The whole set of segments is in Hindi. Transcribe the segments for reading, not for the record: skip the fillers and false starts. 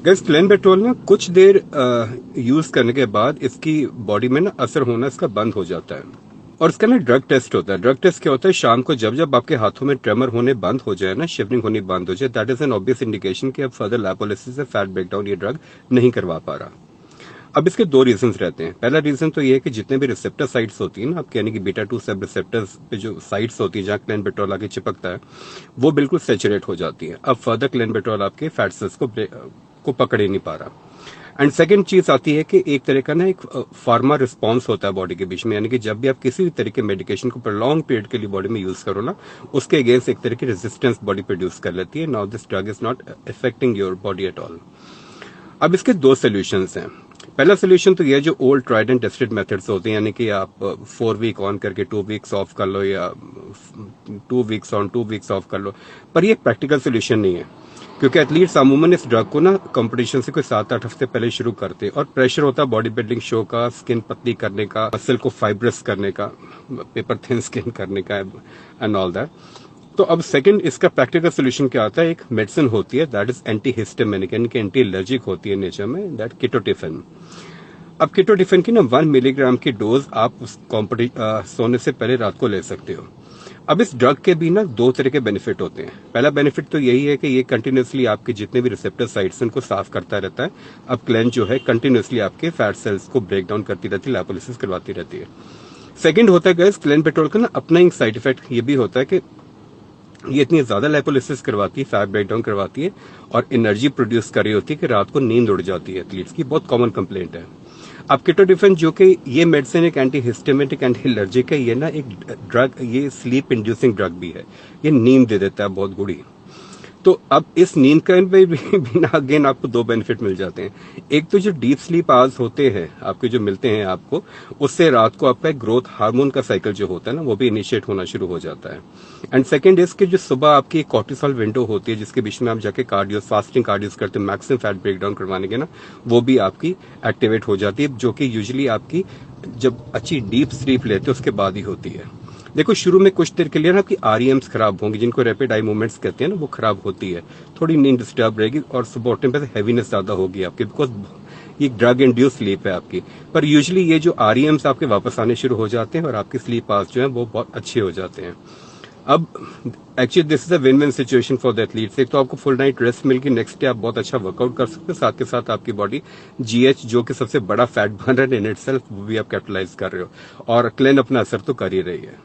गैस क्लेनबेट्रोल ना कुछ देर यूज करने के बाद इसकी बॉडी में ना असर होना इसका बंद हो जाता है और इसका ना ड्रग टेस्ट होता है। ड्रग टेस्ट क्या होता है, शाम को जब जब आपके हाथों में ट्रेमर होने बंद हो जाए ना, शिवरिंग होनी बंद हो जाए, that is an obvious indication कि अब फर्दर लैपोलिसिस से फैट ब्रेकडाउन ये ड्रग नहीं करवा पा रहा। अब इसके दो रीजंस रहते हैं। पहला रीजन तो ये है कि जितने भी रिसेप्टर साइट्स होती है ना आपके, यानी कि बीटा 2 सब रिसेप्टर्स पे जो साइट्स होती है जहां क्लेनबेट्रोल आके चिपकता है, वो बिल्कुल सैचुरेट हो जाती है। अब फर्दर क्लेनबेट्रोल आपके फैट सेल्स को पकड़ ही नहीं पा रहा। एंड सेकेंड चीज आती है कि एक तरह का ना एक फार्मा रिस्पॉन्स होता है बॉडी के बीच में, यानी कि जब भी आप किसी भी तरह के मेडिकेशन को लॉन्ग पीरियड के लिए बॉडी में यूज करो ना, उसके अगेंस्ट एक तरह की रेजिस्टेंस बॉडी प्रोड्यूस कर लेती है। Now this drug is not affecting your body at all. अब इसके दो सोल्यूशंस हैं। पहला सोल्यूशन तो यह जो old tried and tested methods होते हैं, यानी कि आप 4 वीक ऑन करके 2 वीक्स ऑफ कर लो या 2 वीक्स ऑन 2 वीक्स ऑफ कर लो, पर ये प्रैक्टिकल सोल्यूशन नहीं है, क्योंकि एथलीट्स अमूमन इस ड्रग को ना कंपटीशन से कोई 7-8 हफ्ते पहले शुरू करते हैं और प्रेशर होता है बॉडी बिल्डिंग शो का, स्किन पतली करने का, मसल को फाइब्रस करने का, पेपर थिन स्किन करने का एंड ऑल दैट। तो अब सेकंड इसका प्रैक्टिकल सोल्यूशन क्या आता है, एक मेडिसिन होती है दैट इज एंटी हिस्टामिनिक, यानी कि एंटी एलर्जिक होती है नेचर में, दैट कीटोटिफेन। अब कीटोटिफेन की ना 1 मिलीग्राम की डोज आप सोने से पहले रात को ले सकते हो। अब इस ड्रग के भी ना दो तरह के बेनिफिट होते हैं। पहला बेनिफिट तो यही है कि ये कंटिन्यूसली आपके जितने भी रिसेप्टर साइट्स हैं उनको साफ करता रहता है। अब क्लेंज जो है कंटिन्यूसली आपके फैट सेल्स को ब्रेक डाउन करती रहती है, लैपोलिसिस करवाती रहती है। सेकंड होता है गैस क्लेनबेट्रोल का ना अपना एक साइड इफेक्ट ये भी होता है कि ये इतनी ज्यादा लैपोलिसिस करवाती है, फैट ब्रेकडाउन करवाती है और एनर्जी प्रोड्यूस कर रही होती है कि रात को नींद उड़ जाती है एथलीट्स की, बहुत कॉमन कंप्लेंट है। अब कीटोटिफेन जो कि ये मेडिसिन एक एंटी हिस्टामिनिक एंटी एलर्जिक है, ये ना एक ड्रग, ये स्लीप इंड्यूसिंग ड्रग भी है, ये नींद दे देता है बहुत गुड़ी। तो अब इस नींद का भी ना अगेन आपको दो बेनिफिट मिल जाते हैं। एक तो जो डीप स्लीप आवर्स होते हैं आपके जो मिलते हैं आपको, उससे रात को आपका ग्रोथ हार्मोन का साइकिल जो होता है ना वो भी इनिशिएट होना शुरू हो जाता है। एंड सेकंड इसके जो सुबह आपकी कॉर्टिसोल विंडो होती है जिसके बीच में आप जाके कार्डियो फास्टिंग कार्डियोस करते हैं मैक्सिमम फैट ब्रेकडाउन करवाने के ना, वो भी आपकी एक्टिवेट हो जाती है, जो कि यूजुअली आपकी जब अच्छी डीप स्लीप लेते हो उसके बाद ही होती है। देखो शुरू में कुछ देर के लिए ना आपकी आरईएम्स खराब होंगी, जिनको रैपिड आई मूवमेंट्स कहते हैं ना, वो खराब होती है, थोड़ी नींद डिस्टर्ब रहेगी और सुबह उठने पे हैवीनेस ज्यादा होगी आपकी, बिकॉज ये ड्रग इंड्यूस स्लीप है आपकी। पर यूजुअली ये जो आरईएम्स आपके वापस आने शुरू हो जाते हैं और आपकी स्लीप आवर्स जो है वो बहुत अच्छे हो जाते हैं। अब actually this is a win win situation for the athletes. एक तो आपको फुल नाइट रेस्ट मिल के नेक्स्ट डे आप बहुत अच्छा वर्कआउट कर सकते हो, साथ के साथ आपकी बॉडी जीएच जो कि सबसे बड़ा फैट बर्नर इन इटसेल्फ, वो भी आप कैपिटलाइज कर रहे हो और क्लेन अपना असर तो कर ही रही है।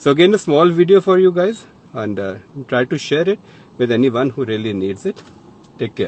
So again, a small video for you guys, and try to share it with anyone who really needs it. Take care.